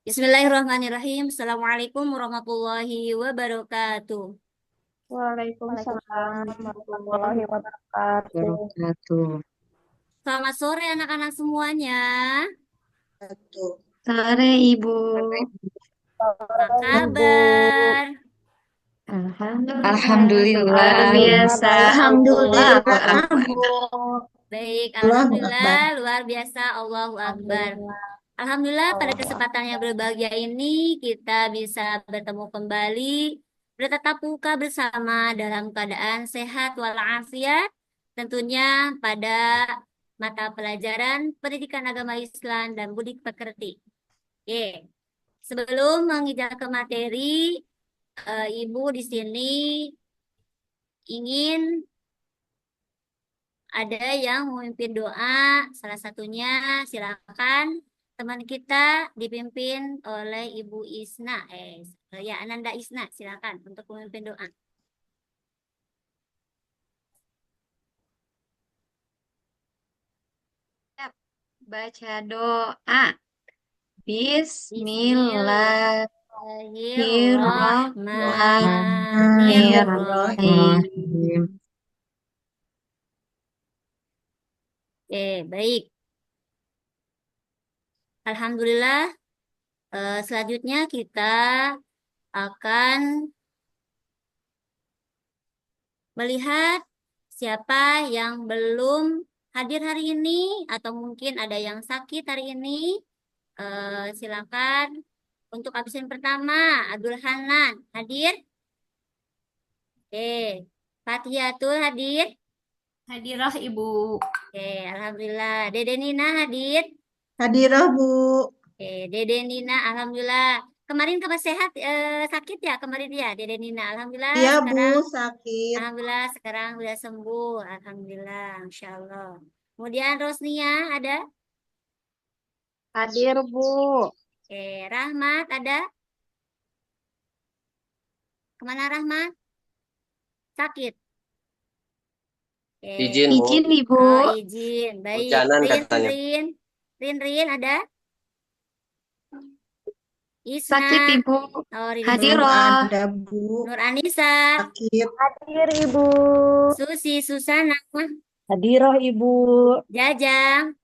Bismillahirrahmanirrahim. Assalamualaikum warahmatullahi wabarakatuh. Waalaikumsalam warahmatullahi wabarakatuh. Wabarakatuh. Selamat sore anak-anak semuanya. Sore Ibu. Apa Ibu, kabar? Alhamdulillah, luar biasa. Allahu Alhamdulillah, Akbar. Bu. Baik, Allahu alhamdulillah, Akbar. luar biasa. Allahu Akbar. Alhamdulillah. Alhamdulillah, pada Allahu kesempatan yang berbahagia ini kita bisa bertemu kembali, bertatap muka bersama dalam keadaan sehat walafiat, tentunya pada mata pelajaran Pendidikan Agama Islam dan Budi Pekerti. Oke, sebelum menginjak ke materi, Ibu di sini ingin ada yang memimpin doa, salah satunya silakan teman kita dipimpin oleh Ibu Isna, ya Ananda Isna, silakan untuk memimpin doa. Baca doa. Bismillahirrahmanirrahim. Bismillahirrahmanirrahim. Oke, baik. Alhamdulillah, selanjutnya kita akan melihat siapa yang belum hadir hari ini atau mungkin ada yang sakit hari ini. Silakan untuk absen pertama Abdul Hanan hadir. Oke, Fatihatul hadir. Hadirah Ibu. Oke, alhamdulillah. Dede Nina hadir. Hadirah Bu. Oke, Dede Nina alhamdulillah. Kemarin kabar sehat, sakit ya kemarin ya Dede Nina. Alhamdulillah Iya Bu, sekarang sakit. alhamdulillah sekarang sudah sembuh. Alhamdulillah, Insya Allah. Kemudian Rosnia ada. Hadir, Bu. Oke, Rahmat ada. Kemana Rahmat? Sakit. Oke. Izin, Bu. Izin Ibu. Oh, izin. Baik. Hujanan Rin, katanya. Rin ada? Isna. Sakit Ibu. Oh, Rin Hadirah. Ada Bu, Nur Anissa. sakit. Hadir, Ibu. Susi, Susana. Hadirah, Ibu. Jajang.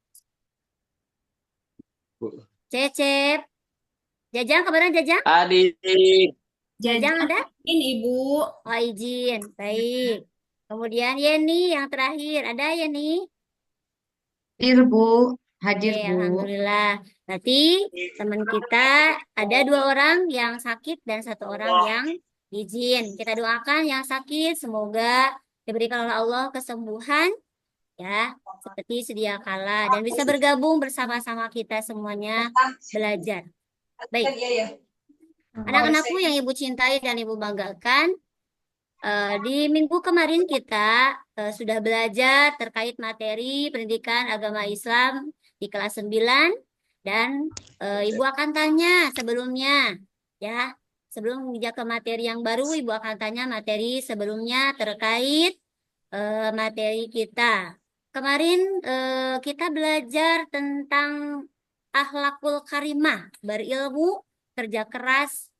Bu. Cecep. Jajang, kabarnya Jajang? Adik. Jajang ada? Ibu. Oh, izin. Baik. Kemudian Yeni yang terakhir. Ada Yeni? Hadir Bu. Hadir Oke, Bu. alhamdulillah. Berarti teman kita ada 2 orang yang sakit dan 1 orang yang izin. Kita doakan yang sakit semoga diberikan oleh Allah kesembuhan ya, seperti sedia kala dan bisa bergabung bersama-sama kita semuanya belajar. Baik. Anak-anakku yang Ibu cintai dan Ibu banggakan, di minggu kemarin kita sudah belajar terkait materi pendidikan agama Islam di kelas 9 dan Ibu akan tanya sebelumnya ya. Sebelum menginjak ke materi yang baru, Ibu akan tanya materi sebelumnya terkait materi kita. Kemarin kita belajar tentang akhlakul karimah, berilmu, kerja keras,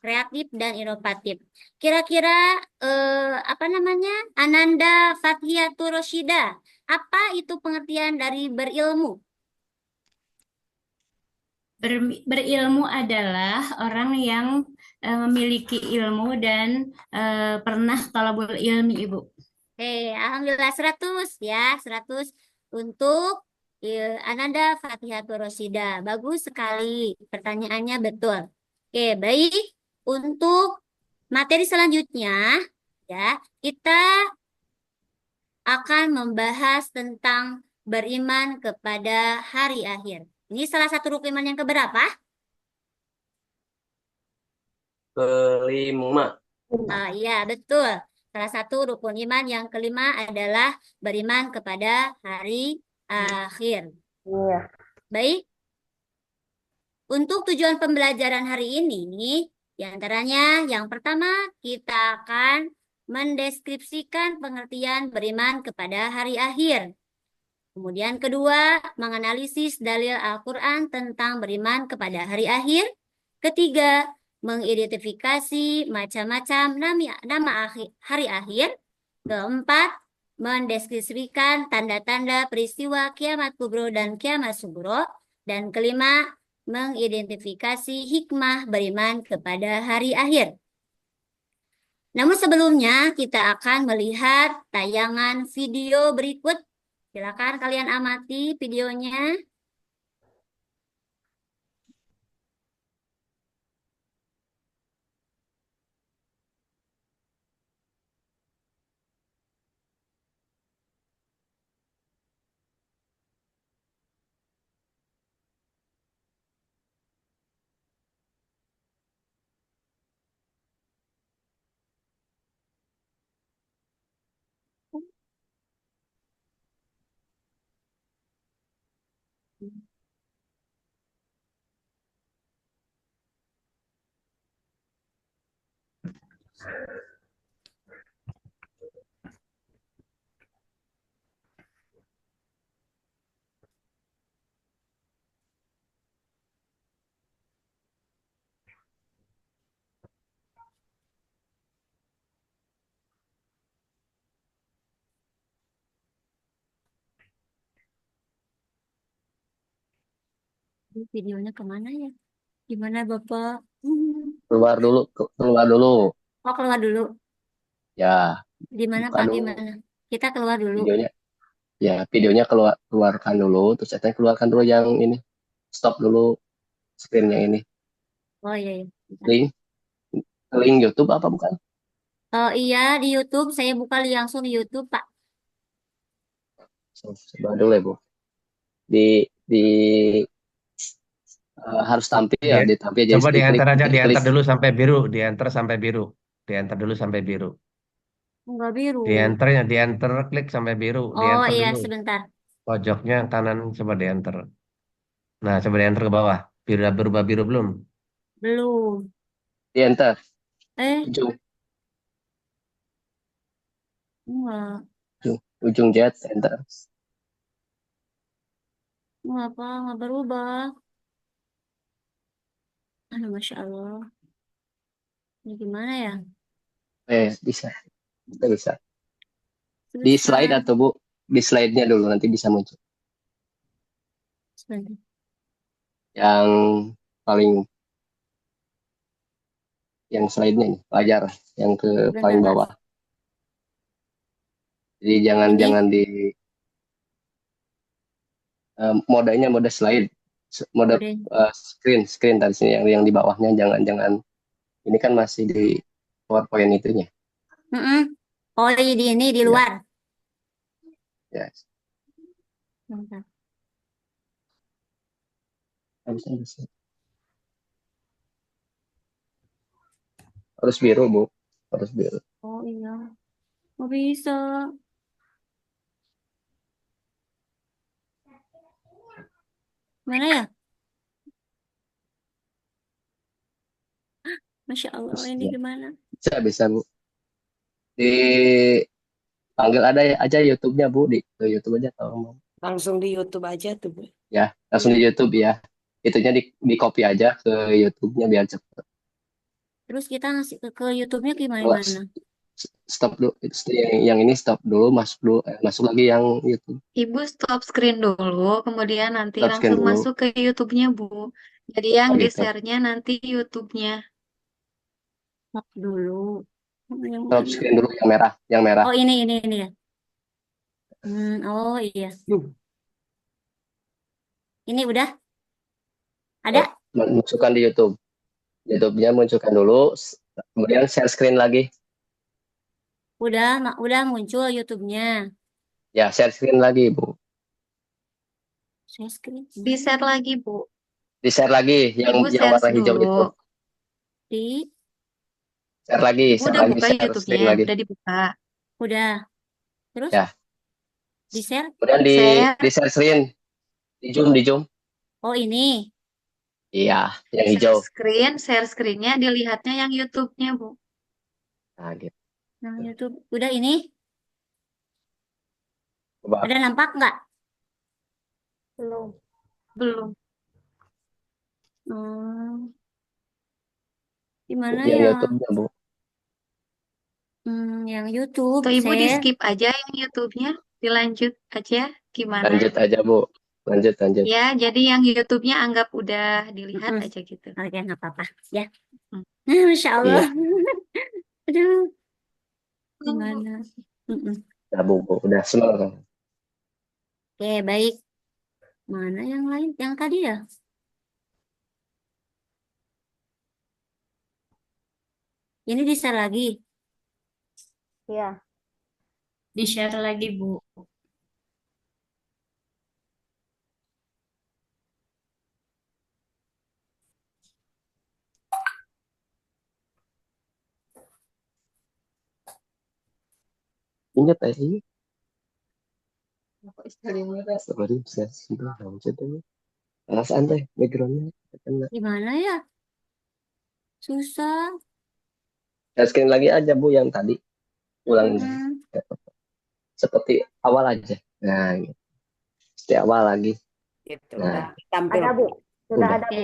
kreatif dan inovatif. Kira-kira apa namanya? Ananda Fathiatur Rosyida. Apa itu pengertian dari berilmu? Berilmu adalah orang yang memiliki ilmu dan pernah thalabul ilmi, Ibu. Alhamdulillah 100 ya, 100 untuk Ananda Fathiatur Rosyida. Bagus sekali, pertanyaannya betul. Baik. Untuk materi selanjutnya ya, kita akan membahas tentang beriman kepada hari akhir. Ini salah satu rukun iman yang keberapa? Kelima. Iya, betul. Salah satu rukun iman yang kelima adalah beriman kepada hari akhir. Iya. Baik. Untuk tujuan pembelajaran hari ini, diantaranya yang pertama kita akan mendeskripsikan pengertian beriman kepada hari akhir. Kemudian kedua, menganalisis dalil Al-Quran tentang beriman kepada hari akhir. Ketiga, mengidentifikasi macam-macam nama hari akhir. Keempat, mendeskripsikan tanda-tanda peristiwa kiamat kubro dan kiamat sugro. Dan kelima, mengidentifikasi hikmah beriman kepada hari akhir. Namun sebelumnya kita akan melihat tayangan video berikut. Silakan kalian amati videonya. Videonya kemana ya? Gimana Bapak? Keluar dulu. Oh, keluar dulu. Ya, Di mana buka Pak? dulu Gimana? Kita keluar dulu. videonya. Ya, videonya keluarkan dulu, terus saya keluarkan dulu yang ini. Stop dulu screen yang ini. Oh iya, iya. Link, link YouTube apa bukan? Oh iya, di YouTube. Saya buka langsung di YouTube, Pak. Coba dulu ya, Bu. Di harus tampil ya, Dia- ditampil aja Coba diklik, diantar aja, diklik. diantar dulu sampai biru, diantar sampai biru, diantar dulu sampai biru, Enggak biru. diantarnya, diantar klik sampai biru, Oh diantar iya, dulu, sebentar. pojoknya kanan coba diantar. Nah, coba diantar ke bawah, biru berubah biru belum? Belum. Di enter, Eh, ujung, enggak. ujung jet, enter. Apa? Enggak berubah. Aduh, Masya Allah. Ini gimana ya? Bisa, bisa. Di slide Susah. atau Bu, di slide-nya dulu nanti bisa muncul. Sebentar. Yang paling yang slide-nya nih, pelajar yang ke Sebentar, paling Mas. bawah. Jadi jangan Ini? jangan di modenya mode slide, mode Mode. screen tadi sini yang di bawahnya jangan ini kan masih di PowerPoint itunya. Mm-mm. Oh, ini di Ya, luar. ya. Sebentar. Harus biru, Bu. Harus biru. Oh iya. Oh bisa. Mana ya? Masya Allah, ini Ya. gimana? Bisa, Bu. Dipanggil ada aja YouTube-nya, Bu. Ke YouTube aja kalau mau. Langsung di YouTube aja tuh, Bu. Ya, langsung di YouTube ya. Itunya di copy aja ke YouTube-nya biar cepet. Terus kita ngasih ke YouTube-nya gimana? Kalau stop dulu, yang ini stop dulu, masuk lagi yang YouTube. Ibu stop screen dulu, kemudian nanti Stop screen langsung dulu. masuk ke YouTube-nya, Bu. Jadi yang Oh, di gitu. share-nya nanti YouTube-nya. Stop dulu. Yang Stop mana? screen dulu yang merah, yang merah. Oh ini ya. Oh iya. Ini udah ada? Masukkan di YouTube. YouTube-nya munculkan dulu, kemudian share screen lagi. Udah muncul YouTube-nya. Ya, share screen lagi, Bu. Share screen. Di-share lagi, Bu. Di-share lagi yang Ibu share warna hijau dulu. itu. Di Share lagi, Ibu share udah lagi, buka share YouTube-nya, screen lagi. udah dibuka. udah. Terus Ya. di share? Kemudian Share. di share screen. Di zoom. Oh ini. Iya, yang hijau. Share screen-nya dilihatnya yang YouTube-nya, Bu. Nah, gitu. Nah, YouTube. Udah ini? Coba. Ada nampak nggak? Belum. Belum. Hmm, di Bu, mana yang ya? YouTube-nya, Bu. Yang YouTube, Atau Ibu di share. skip aja yang YouTube-nya, dilanjut aja gimana? Lanjut aja, Bu. Lanjut. Ya, jadi yang YouTube-nya anggap udah dilihat Mm-mm. aja gitu. Oke, nggak apa-apa. Ya. Hmm. Masya Allah. Iya. Aduh, gimana? Mm-mm. Nah, Bu. Udah semangat. Oke, baik. Mana yang lain? Yang tadi ya? Ini di-share lagi. Ya. Di-share lagi, Bu. Ingat ya, ini. Sorry, bisa sudah lanjut ini. Alasan deh, background-nya. Kena. Gimana ya? Susah. Screen lagi aja, Bu, yang tadi. Ulang lagi. Mm-mm. Seperti awal aja. Nah, gitu. Seperti awal lagi. Gitu Nah, udah tampil. Ada, Bu. Sudah udah. ada, Bu.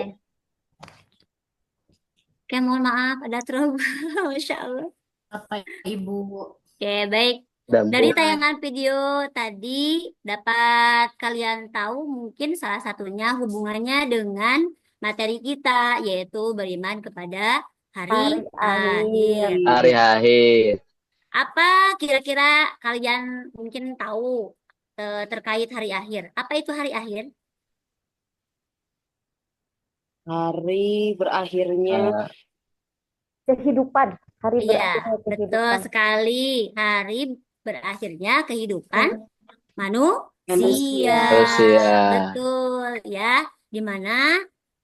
Oke, mohon maaf. Ada trouble. Masya Allah. Apa Ibu? Oke, baik. Udah, Dari Bu. tayangan video tadi dapat kalian tahu mungkin salah satunya hubungannya dengan materi kita, yaitu beriman kepada hari akhir. Hari akhir. Apa kira-kira kalian mungkin tahu terkait hari akhir? Apa itu hari akhir? Hari berakhirnya Ah, Kehidupan. Hari Iya, berakhirnya betul kehidupan. sekali. Hari berakhirnya kehidupan manusia. manusia. manusia. Betul ya, di mana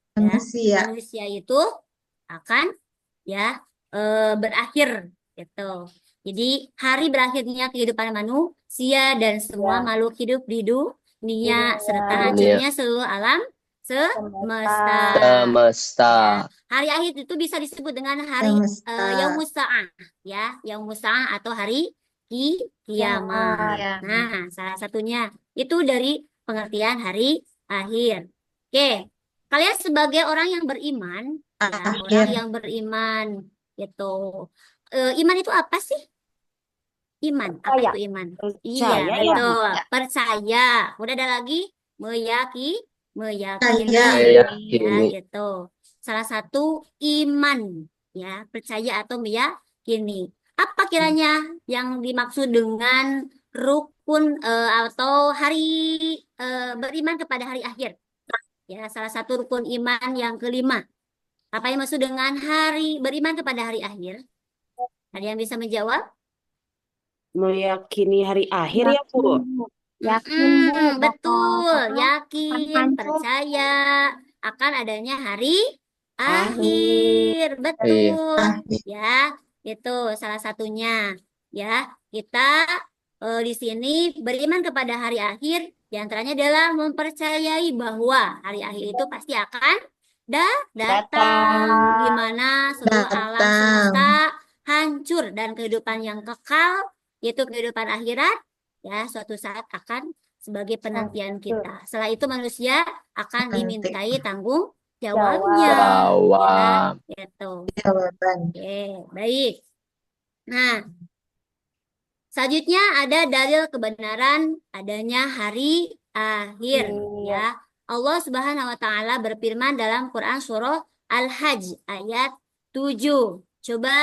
ya Manusia. manusia itu akan ya berakhir gitu. Jadi hari berakhirnya kehidupan manusia dan semua makhluk hidup di dunia serta Dunia. hancurnya seluruh alam semesta. Semesta. Ya, hari akhir itu bisa disebut dengan hari Semesta. Yaumus Sa'ah ya, Yaumus Sa'ah atau hari kiamat. Ya. Nah, salah satunya itu dari pengertian hari akhir. Oke, kalian sebagai orang yang beriman, ya, orang Akhir. yang beriman gitu. Iman itu apa sih? Iman, apa itu iman? Iya, Percaya ya, Bu? betul. Percaya. Udah ada lagi meyakini Percaya. ya Meyakini. gitu. Salah satu iman ya, percaya atau meyakini. Apa kiranya yang dimaksud dengan rukun atau hari beriman kepada hari akhir? Ya, salah satu rukun iman yang kelima. Apa yang maksud dengan hari beriman kepada hari akhir? Ada yang bisa menjawab? Meyakini hari akhir ya, Bu? Yakin, Bu. Betul, Bakal yakin, hancur. percaya akan adanya hari Akhir. akhir. Betul, Akhir. ya, itu salah satunya. Ya, kita di sini beriman kepada hari akhir, di antaranya adalah mempercayai bahwa hari akhir itu pasti akan datang, di mana seluruh alam Datang. semesta hancur dan kehidupan yang kekal, yaitu kehidupan akhirat, ya suatu saat akan sebagai penantian kita. Setelah itu manusia akan dimintai tanggung jawabnya, ya, Jawab. gitu. Jawaban. Oke, baik. Nah, selanjutnya ada dalil kebenaran adanya hari akhir, ya. Allah Subhanahu wa taala berfirman dalam Quran surah Al-Hajj ayat 7. Coba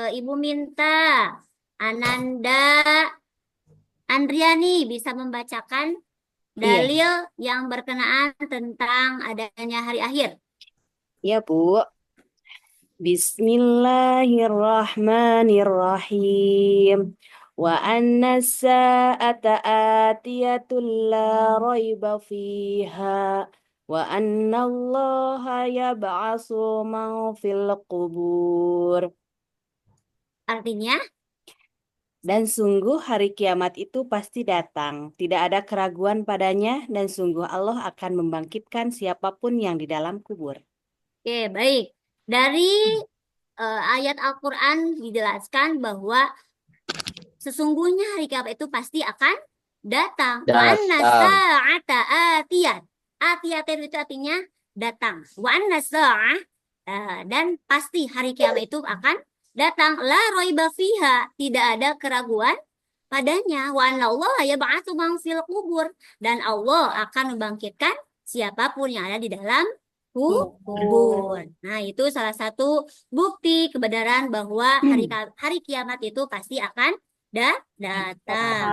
Ibu minta Ananda Andriani bisa membacakan Iya, dalil yang berkenaan tentang adanya hari akhir. iya, Bu. Bismillahirrahmanirrahim. Wa anna sa'ata atiyatul la raiba fiha. Wa anna allaha yab'asu man fil qubur. Artinya, Dan sungguh hari kiamat itu pasti datang. Tidak ada keraguan padanya dan sungguh Allah akan membangkitkan siapapun yang di dalam kubur. oke, baik. Dari ayat Al-Quran dijelaskan bahwa sesungguhnya hari kiamat itu pasti akan datang. Wa anna Datang. sa'ata atiyat. Atiyat itu artinya datang. Wa anna sa'ah dan pasti hari kiamat itu akan datang. La raiba fiha, tidak ada keraguan padanya. Wa anna Allah yab'atsu man fil qubur, dan Allah akan membangkitkan siapapun yang ada di dalam kubur. Nah, itu salah satu bukti kebenaran bahwa hari kiamat itu pasti akan datang.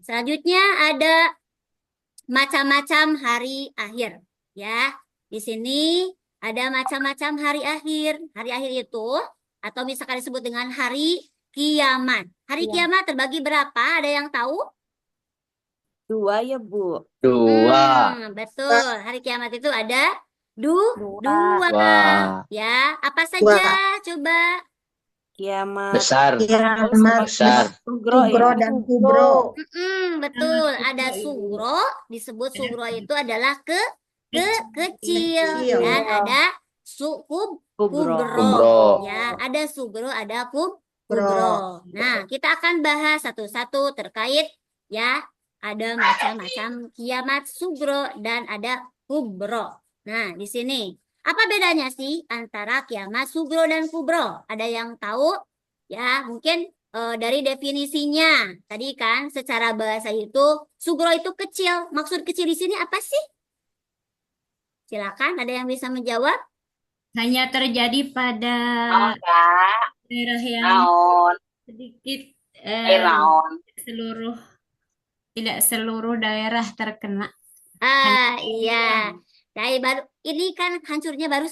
Selanjutnya ada macam-macam hari akhir, ya. Di sini ada macam-macam hari akhir. Hari akhir itu atau misalkan disebut dengan hari kiamat. Hari kiamat terbagi berapa? Ada yang tahu? 2 ya, Bu. 2. Betul. Hari kiamat itu ada dua. Wah. Ya, apa saja? Coba. Kiamat Besar. Kiamat Besar. Sugro Sugro ya. dan Kubro. Betul. Ada sugro. Disebut sugro itu adalah kecil. Kecil. Dan ada Kubro. kubro. Ya, ada sugro, ada kubro. Nah, kita akan bahas satu-satu terkait ya. Ada macam-macam kiamat sugro dan ada kubro. Nah, di sini apa bedanya sih antara kiamat sugro dan kubro? Ada yang tahu? Ya, mungkin dari definisinya. Tadi kan secara bahasa itu sugro itu kecil. Maksud kecil di sini apa sih? Silakan, ada yang bisa menjawab? Hanya terjadi pada daerah yang sedikit tidak seluruh daerah terkena. Iya. Dari baru ini kan hancurnya baru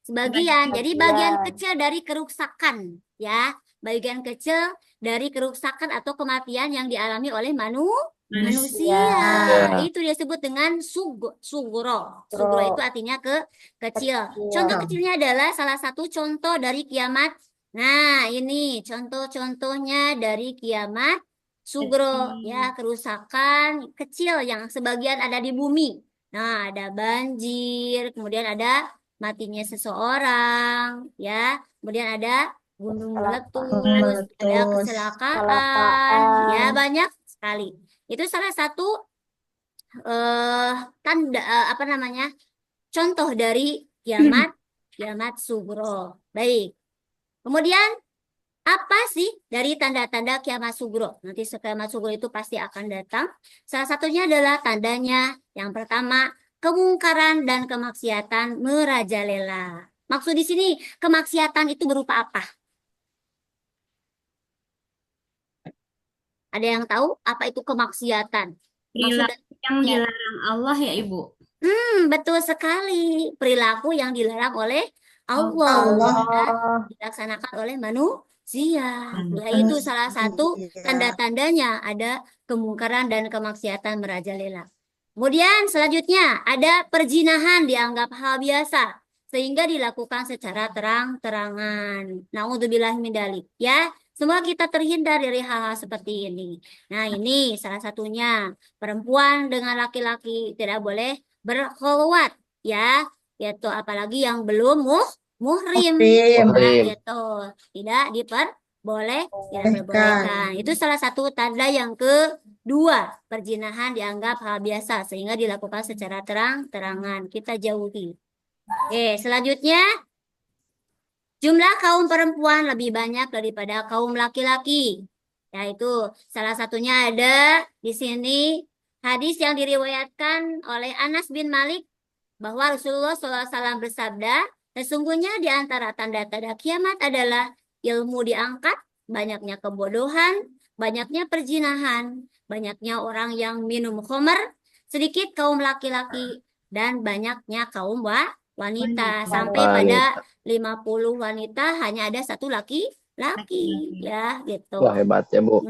sebagian. Jadi bagian kecil dari kerusakan, ya. Bagian kecil dari kerusakan atau kematian yang dialami oleh manusia. Ya. Itu disebut dengan sugro. Sugro itu artinya kecil. Contoh kecilnya adalah salah satu contoh dari kiamat. Nah, ini contoh-contohnya dari kiamat sugro, ya, kerusakan kecil yang sebagian ada di bumi. Nah, ada banjir, kemudian ada matinya seseorang, ya, kemudian ada gunung meletus, ada kecelakaan, ya, banyak sekali. Itu salah satu tanda apa namanya? Contoh dari kiamat sugro. Baik. Kemudian apa sih dari tanda-tanda kiamat sugro? Nanti kiamat sugro itu pasti akan datang. Salah satunya adalah tandanya yang pertama, kemungkaran dan kemaksiatan merajalela. Maksud di sini kemaksiatan itu berupa apa? Ada yang tahu apa itu kemaksiatan? Perilaku yang dilarang Allah ya, Ibu. Betul sekali. Perilaku yang dilarang oleh Allah. Dilaksanakan oleh manusia. Ya, itu salah satu tanda-tandanya ada kemungkaran dan kemaksiatan merajalela. Kemudian selanjutnya ada perzinahan dianggap hal biasa sehingga dilakukan secara terang-terangan. Nauzubillah min dzalik, ya. Semoga kita terhindar dari hal-hal seperti ini. Nah, ini salah satunya. Perempuan dengan laki-laki tidak boleh berkhulwat, ya. Yaitu apalagi yang belum muhrim. Gitu. Tidak diperbolehkan. Itu salah satu tanda yang kedua, perzinahan dianggap hal biasa sehingga dilakukan secara terang-terangan. Kita jauhi. Oke, selanjutnya jumlah kaum perempuan lebih banyak daripada kaum laki-laki. Yaitu salah satunya ada di sini hadis yang diriwayatkan oleh Anas bin Malik bahwa Rasulullah SAW bersabda, sesungguhnya di antara tanda-tanda kiamat adalah ilmu diangkat, banyaknya kebodohan, banyaknya perzinahan, banyaknya orang yang minum khamr, sedikit kaum laki-laki, dan banyaknya kaum wanita. Sampai pada 50 wanita hanya ada satu laki-laki, ya, gitu. Wah, hebat ya, Bu.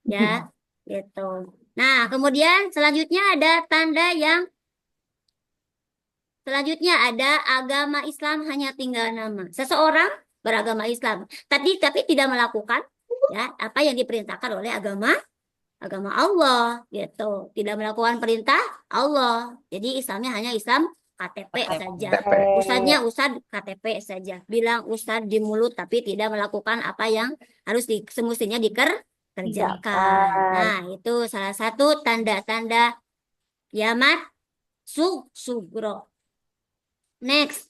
Ya, gitu. Nah, kemudian selanjutnya ada tanda yang selanjutnya ada agama Islam hanya tinggal nama. Seseorang beragama Islam, tapi tidak melakukan ya apa yang diperintahkan oleh agama Allah, gitu. Tidak melakukan perintah Allah. Jadi Islamnya hanya Islam KTP saja. Ustadznya ustadz KTP saja. Bilang ustadz di mulut tapi tidak melakukan apa yang harus semestinya terjamkan. Nah, itu salah satu tanda-tanda kiamat sugro. Next.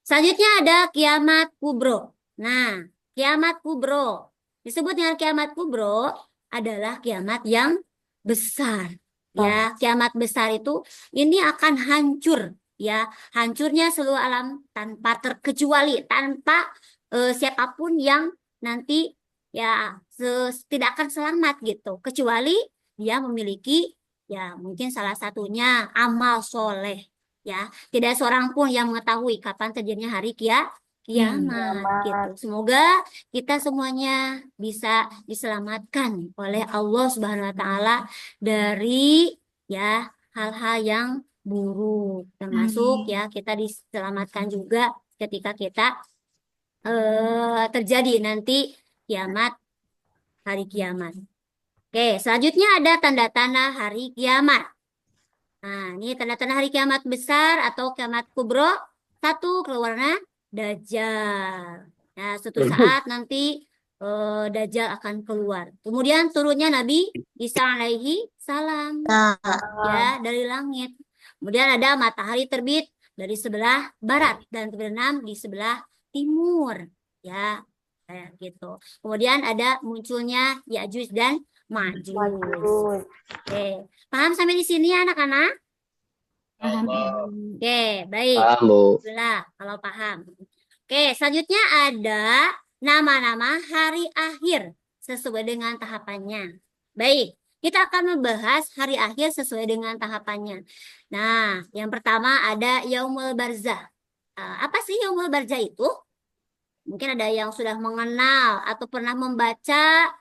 Selanjutnya ada kiamat kubro. Nah, kiamat kubro disebut dengan kiamat kubro adalah kiamat yang besar. Ya, kiamat besar itu ini akan hancur, ya, hancurnya seluruh alam tanpa terkecuali, tanpa siapapun yang nanti ya tidak akan selamat gitu, kecuali dia memiliki ya mungkin salah satunya amal soleh. Ya, tidak seorang pun yang mengetahui kapan terjadinya hari kiamat gitu. Semoga kita semuanya bisa diselamatkan oleh Allah Subhanahu wa taala dari ya hal-hal yang buruk, termasuk ya kita diselamatkan juga ketika kita terjadi nanti kiamat, hari kiamat. Oke, selanjutnya ada tanda-tanda hari kiamat. Nah, ini tanda-tanda hari kiamat besar atau kiamat kubro. Satu, keluarnya Dajjal. Nah, suatu saat nanti Dajjal akan keluar. Kemudian turunnya Nabi Isa alaihi salam ya dari langit. Kemudian ada matahari terbit dari sebelah barat dan terbenam di sebelah timur. Ya, kayak gitu. Kemudian ada munculnya Ya'juj dan Ma'juj. Oke, paham sampai di sini ya anak-anak? Paham. Oke, baik. Paham, Bu. Alhamdulillah kalau paham. Oke, selanjutnya ada nama-nama hari akhir sesuai dengan tahapannya. Baik, kita akan membahas hari akhir sesuai dengan tahapannya. Nah, yang pertama ada Yaumul Barzah. Apa sih Yaumul Barzah itu? Mungkin ada yang sudah mengenal atau pernah membaca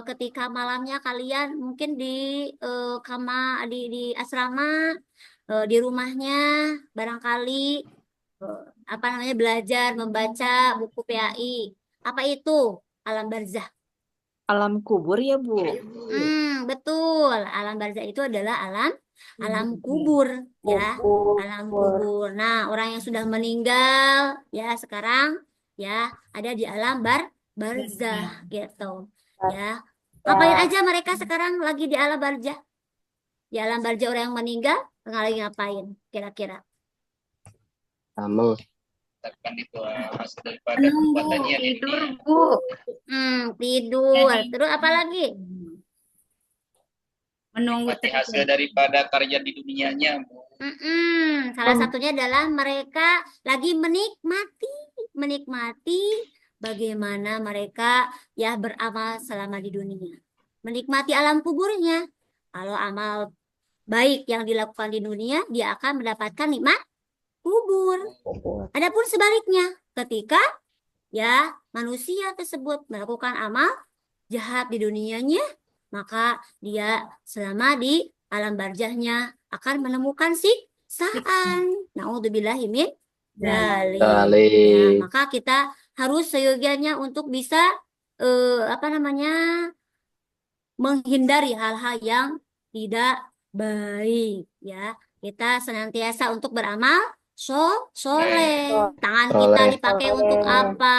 ketika malamnya kalian mungkin di di asrama, di rumahnya barangkali apa namanya belajar membaca buku PAI. Apa itu alam barzah? Alam kubur ya, Bu. Betul. Alam barzah itu adalah alam kubur ya, alam kubur. Nah, orang yang sudah meninggal ya sekarang ya ada di alam barzah gitu ya. Ngapain aja mereka sekarang lagi di alam barzah? Di alam barzah orang yang meninggal lagi ngapain kira-kira? Kamu. Menunggu tidur, Bu. Tidur. Jadi, Terus apa lagi? menunggu Menikmati hasil daripada karya di dunianya, Bu. Salah satunya adalah mereka lagi menikmati bagaimana mereka ya beramal selama di dunia. Menikmati alam kuburnya. Kalau amal baik yang dilakukan di dunia, dia akan mendapatkan nikmat kubur. Adapun sebaliknya, ketika ya manusia tersebut melakukan amal jahat di dunianya, maka dia selama di alam barzahnya akan menemukan siksaan. Na'udzubillahi min dzalik. Ya, maka kita harus seyogianya untuk bisa menghindari hal-hal yang tidak baik ya. Kita senantiasa untuk beramal soleh. Tangan kita dipakai untuk apa?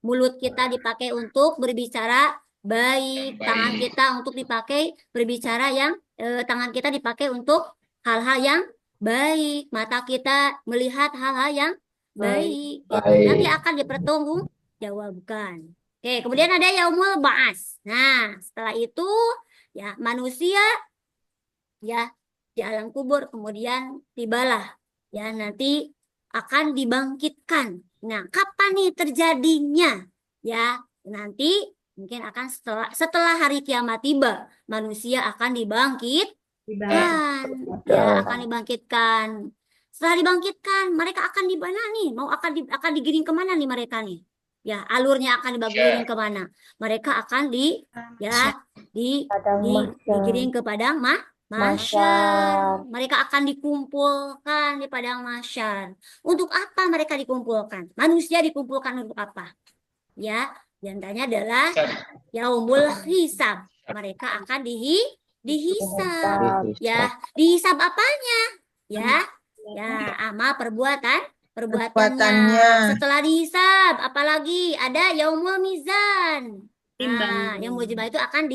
Mulut kita dipakai untuk berbicara baik. Tangan kita untuk dipakai berbicara tangan kita dipakai untuk hal-hal yang baik. Mata kita melihat hal-hal yang baik. Gitu. Nanti akan dipertanggungjawabkan. Oke, kemudian ada Yaumul Ba'ats. Nah, setelah itu ya manusia ya di alam kubur kemudian tibalah ya nanti akan dibangkitkan. Nah, kapan nih terjadinya? Ya, nanti mungkin akan setelah hari kiamat tiba, manusia akan dibangkitkan. Ya, akan dibangkitkan. Setelah dibangkitkan, mereka akan di mana nih? Akan digiring kemana nih mereka nih? Ya, alurnya akan digiring kemana? Mereka akan digiring ke padang mahsyar. Mereka akan dikumpulkan di padang mahsyar. Untuk apa mereka dikumpulkan? Manusia dikumpulkan untuk apa? Ya, diantaranya adalah yaumul hisab. Mereka akan dihisab. Ya, dihisab apanya? Ya, amal perbuatannya. Setelah dihisab, apalagi ada yaumul mizan. Timbang. Yang mujmal itu akan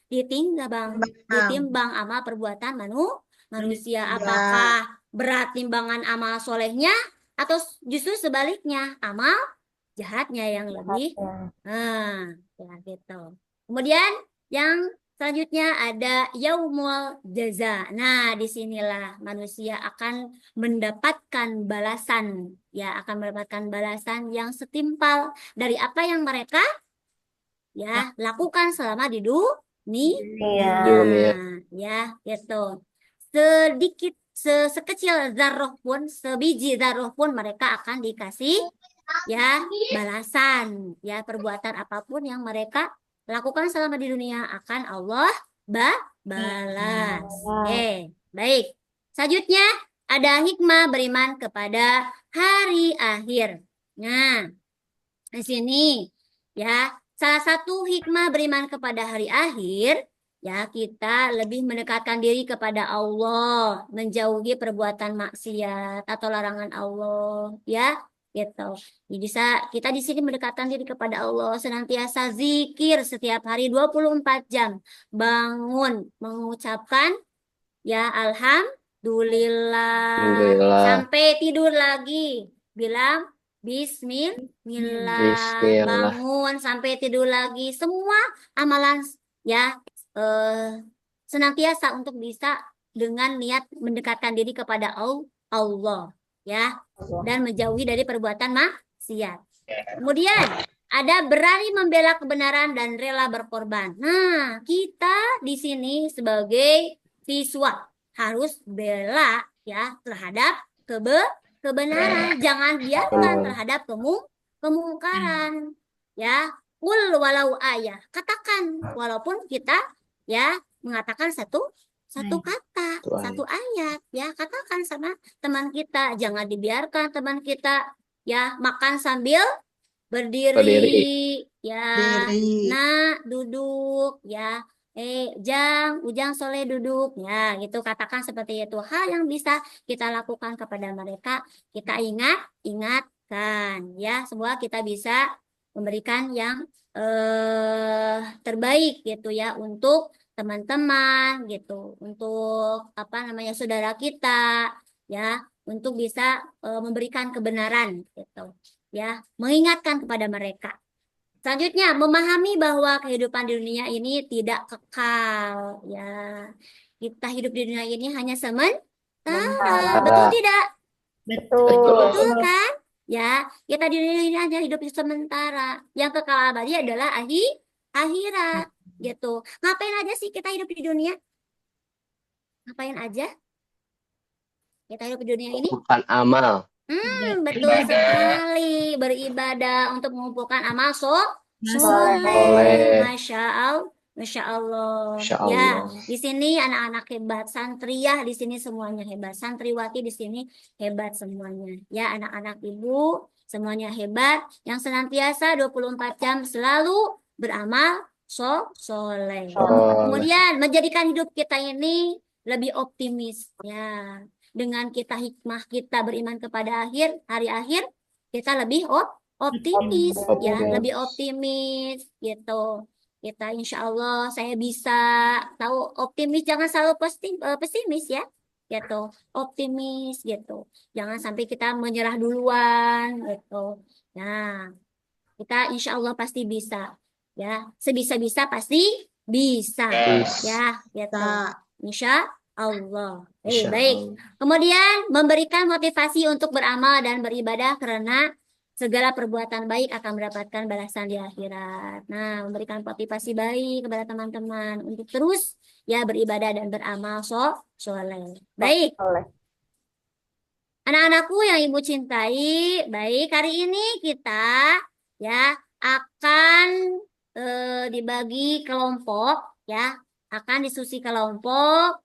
ditimbang amal perbuatan manusia. Apakah berat timbangan amal solehnya atau justru sebaliknya amal jahatnya yang lebih ya gitu. Kemudian yang selanjutnya ada yaumul jaza. Nah, disinilah manusia akan mendapatkan balasan, ya akan mendapatkan balasan yang setimpal dari apa yang mereka ya lakukan selama di dunia. Dunia. Ya, gitu. Sekecil zarroh pun, sebiji zarroh pun mereka akan dikasih ya balasan, ya perbuatan apapun yang mereka lakukan selama di dunia akan Allah balas. Oke, baik. Selanjutnya ada hikmah beriman kepada hari akhir. Nah, di sini ya salah satu hikmah beriman kepada hari akhir ya kita lebih mendekatkan diri kepada Allah, menjauhi perbuatan maksiat atau larangan Allah, ya gitu. Jadi bisa kita di sini mendekatkan diri kepada Allah, senantiasa zikir setiap hari 24 jam, bangun mengucapkan ya alhamdulillah, Alhamdulillah. sampai tidur lagi bilang Bismillah, Bismillah. bangun sampai tidur lagi, semua amalan ya senantiasa untuk bisa dengan niat mendekatkan diri kepada Allah ya dan menjauhi dari perbuatan maksiat. Kemudian ada berani membela kebenaran dan rela berkorban. Nah, kita di sini sebagai siswa harus bela ya terhadap kebenaran, jangan biarkan terhadap kemungkaran ya. Qul walau ayah, katakan walaupun kita ya mengatakan satu kata, satu ayat ya, katakan sama teman kita, jangan dibiarkan teman kita ya makan sambil berdiri ya, nak duduk ya, Ujang Soleh duduk ya, gitu, katakan seperti itu. Hal yang bisa kita lakukan kepada mereka, kita ingatkan ya, semua kita bisa memberikan yang terbaik gitu ya untuk teman-teman gitu, untuk apa namanya saudara kita ya, untuk bisa memberikan kebenaran gitu ya, mengingatkan kepada mereka. Selanjutnya, memahami bahwa kehidupan di dunia ini tidak kekal ya. Kita hidup di dunia ini hanya sementara, betul tidak? Betul kan? Ya, kita di dunia ini hanya hidup sementara. Yang kekal abadi adalah akhirat, gitu. Ngapain aja sih kita hidup di dunia? Ngapain aja? Kita hidup di dunia ini? Bukan amal. Betul sekali. Beribadah untuk mengumpulkan amal soleh. Masya Allah. Masya Allah. Ya, di sini anak-anak hebat, santriyah di sini semuanya hebat, santriwati di sini hebat semuanya. Ya, anak-anak ibu semuanya hebat, yang senantiasa 24 jam selalu beramal soleh. Kemudian menjadikan hidup kita ini lebih optimis ya. Dengan kita hikmah kita beriman kepada hari akhir, kita lebih optimis ya, lebih optimis gitu. Kita insya Allah saya bisa tahu optimis, jangan selalu pesimis ya, gitu, optimis gitu, jangan sampai kita menyerah duluan gitu. Nah, kita insya Allah pasti bisa ya, sebisa-bisa pasti bisa ya, gitu, insya Allah. Baik. Kemudian memberikan motivasi untuk beramal dan beribadah karena segala perbuatan baik akan mendapatkan balasan di akhirat. Nah, memberikan motivasi baik kepada teman-teman untuk terus ya beribadah dan beramal soleh. Baik. Anak-anakku yang Ibu cintai, baik, hari ini kita ya akan dibagi kelompok ya, akan diskusi kelompok.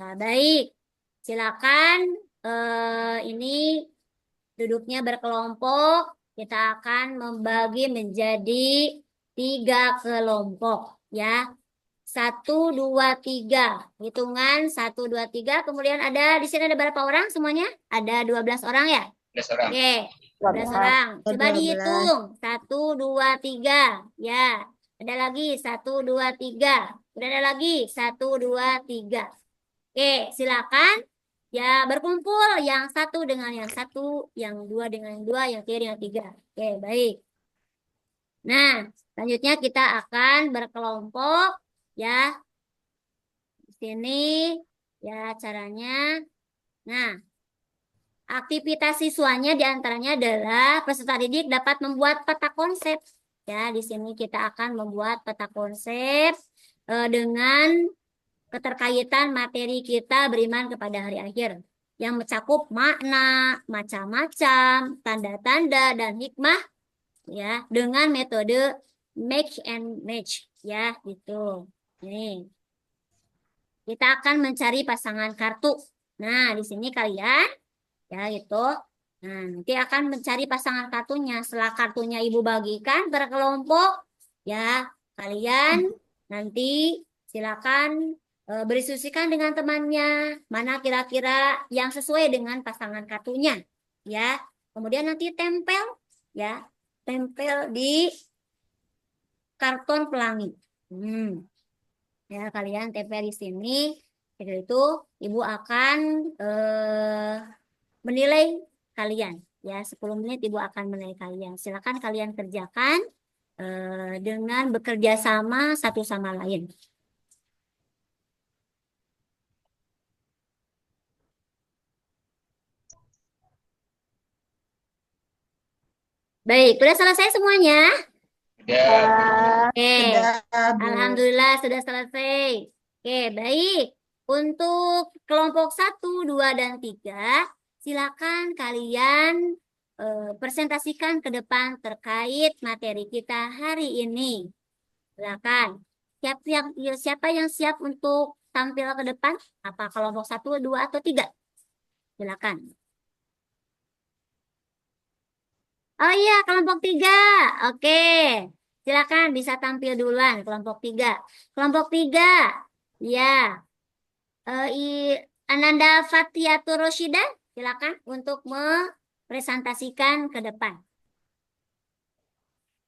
Nah, baik. Silakan ini duduknya berkelompok, kita akan membagi menjadi 3 kelompok ya. 1, 2, 3. Hitungan 1, 2, 3. Kemudian ada di sini ada berapa orang semuanya? Ada 12 orang ya? 12 orang. Oke, 12 orang. Coba dihitung. 1, 2, 3. Ya. Ada lagi, 1, 2, 3. Udah ada lagi, 1, 2, 3. Oke, silakan. Ya, berkumpul yang satu dengan yang satu, yang dua dengan yang dua, yang tiga dengan tiga. Oke, baik. Nah, selanjutnya kita akan berkelompok ya. Di sini ya caranya. Nah, aktivitas siswanya diantaranya adalah peserta didik dapat membuat peta konsep. Ya, di sini kita akan membuat peta konsep dengan keterkaitan materi kita beriman kepada hari akhir yang mencakup makna, macam-macam, tanda-tanda, dan hikmah ya dengan metode make and match ya gitu. Ini kita akan mencari pasangan kartu. Nah, di sini kalian ya gitu. Nah, nanti akan mencari pasangan kartunya. Setelah kartunya Ibu bagikan berkelompok, ya kalian nanti silakan berdiskusikan dengan temannya. Mana kira-kira yang sesuai dengan pasangan kartunya, ya. Kemudian nanti tempel, ya, tempel di karton pelangi. Ya kalian tempel di sini. Itu Ibu akan menilai kalian ya 10 menit Ibu akan menilai kalian. Silakan kalian kerjakan dengan bekerja sama satu sama lain. Baik, sudah selesai semuanya? Ya. Oke, alhamdulillah sudah selesai. Oke, baik. Untuk kelompok 1, 2, dan 3, silakan kalian presentasikan ke depan terkait materi kita hari ini. Silakan. Siapa yang siap untuk tampil ke depan? Apa kelompok 1, 2, atau 3? Silakan. Oh iya, kelompok 3. Oke. Silakan bisa tampil duluan kelompok 3. Kelompok 3. Ya. Ananda Fatiatur Rosyidah, silakan untuk mempresentasikan ke depan.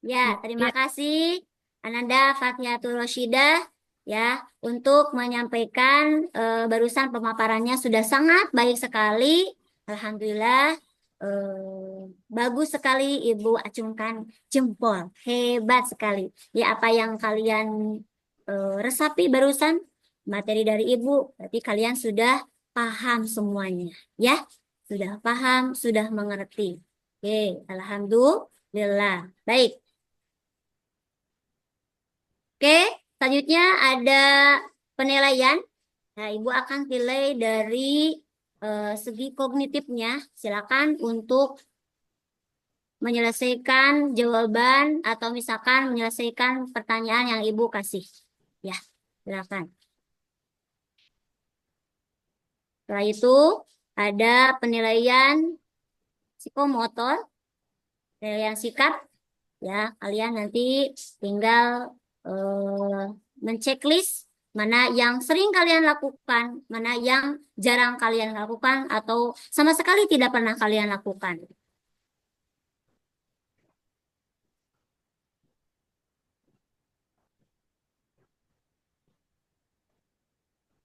Ya, terima kasih Ananda Fatiatur Rosyidah ya untuk menyampaikan barusan pemaparannya sudah sangat baik sekali. Alhamdulillah. Bagus sekali Ibu acungkan jempol. Hebat sekali. Ya, apa yang kalian resapi barusan materi dari Ibu, berarti kalian sudah paham semuanya, ya. Sudah paham, sudah mengerti. Oke, alhamdulillah. Baik. Oke, selanjutnya ada penilaian. Nah, Ibu akan pilih dari segi kognitifnya. Silakan untuk menyelesaikan jawaban atau misalkan menyelesaikan pertanyaan yang Ibu kasih. Ya, silakan. Setelah itu ada penilaian psikomotor, penilaian sikap. Ya, kalian nanti tinggal menceklis mana yang sering kalian lakukan, mana yang jarang kalian lakukan, atau sama sekali tidak pernah kalian lakukan.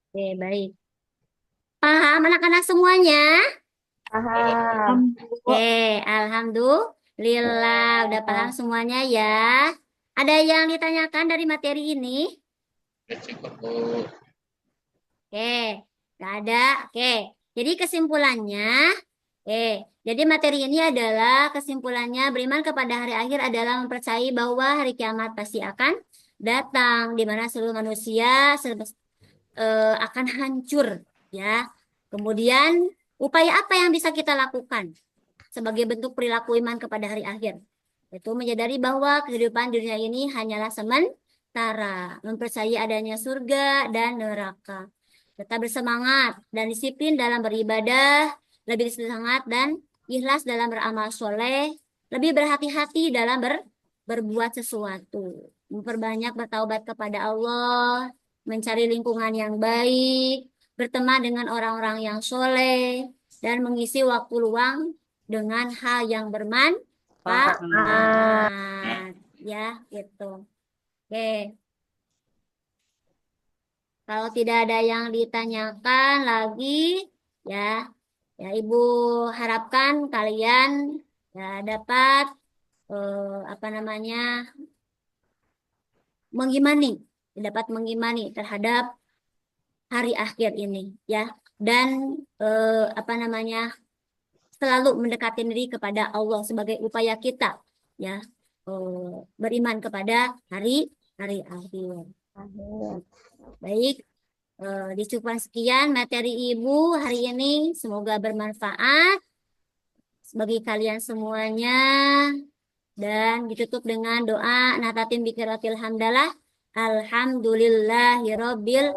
Oke, baik. Paham anak-anak semuanya? Paham. Oke, alhamdulillah udah paham semuanya ya. Ada yang ditanyakan dari materi ini? Cukup, Bu. Oke, nggak ada. Oke, jadi kesimpulannya, jadi materi ini adalah kesimpulannya beriman kepada hari akhir adalah mempercayai bahwa hari kiamat pasti akan datang, di mana seluruh manusia akan hancur, ya. Kemudian upaya apa yang bisa kita lakukan sebagai bentuk perilaku iman kepada hari akhir? Itu menyadari bahwa kehidupan di dunia ini hanyalah sementara, mempercayai adanya surga dan neraka. Tetap bersemangat dan disiplin dalam beribadah, lebih semangat dan ikhlas dalam beramal soleh, lebih berhati-hati dalam berbuat sesuatu, memperbanyak bertaubat kepada Allah, mencari lingkungan yang baik, berteman dengan orang-orang yang soleh, dan mengisi waktu luang dengan hal yang bermanfaat. Ya, gitu. Oke. Kalau tidak ada yang ditanyakan lagi, ya, ya Ibu harapkan kalian ya dapat apa namanya dapat mengimani terhadap hari akhir ini, ya, dan apa namanya selalu mendekati diri kepada Allah sebagai upaya kita, ya, beriman kepada hari akhir. Baik. Dicukupan sekian materi Ibu hari ini. Semoga bermanfaat bagi kalian semuanya. Dan ditutup dengan doa Natatim Bikiratil Hamdalah. Alhamdulillahirabbil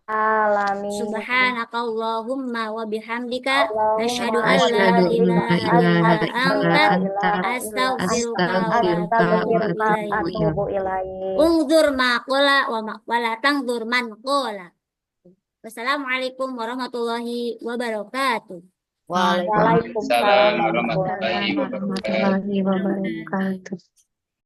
alamin. Subhanakallahumma wa bihamdika asyhadu an la Asyhadu an la ilaha ilaha illa illa anta anta astaghfiruka wa astaghfiruka wa atubu atubu ilaik. ilaik. Ungzur ma qala wa la tangzur man qala. Wassalamualaikum warahmatullahi wabarakatuh. Waalaikumsalam Waalaikumsalam warahmatullahi warahmatullahi wabarakatuh. Warahmatullahi wabarakatuh.